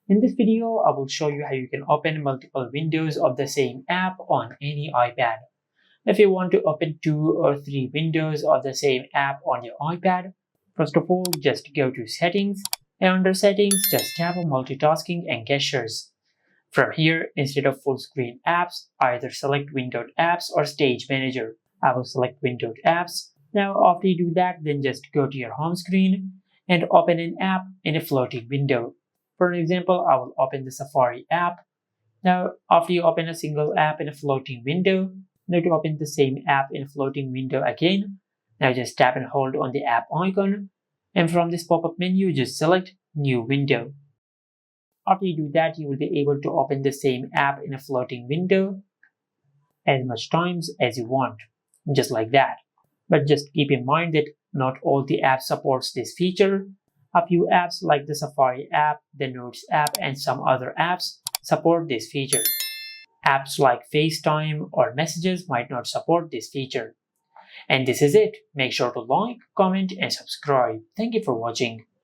In this video, I will show you how you can open multiple windows of the same app on any iPad. If you want to open 2 or 3 windows of the same app on your iPad, first of all, just go to Settings, and under Settings, just tap on Multitasking and Gestures. From here, instead of full screen apps, either select Windowed Apps or Stage Manager. I will select Windowed Apps. Now, after you do that, then just go to your home screen and open an app in a floating window. For example, I will open the Safari app. Now, after you open a single app in a floating window, now to open the same app in a floating window again, now just tap and hold on the app icon, and from this pop-up menu, just select New Window. After you do that, you will be able to open the same app in a floating window as much times as you want, just like that. But just keep in mind that not all the apps supports this feature. A few apps like the Safari app, the Notes app, and some other apps support this feature. Apps like FaceTime or Messages might not support this feature. And this is it. Make sure to like, comment, and subscribe. Thank you for watching.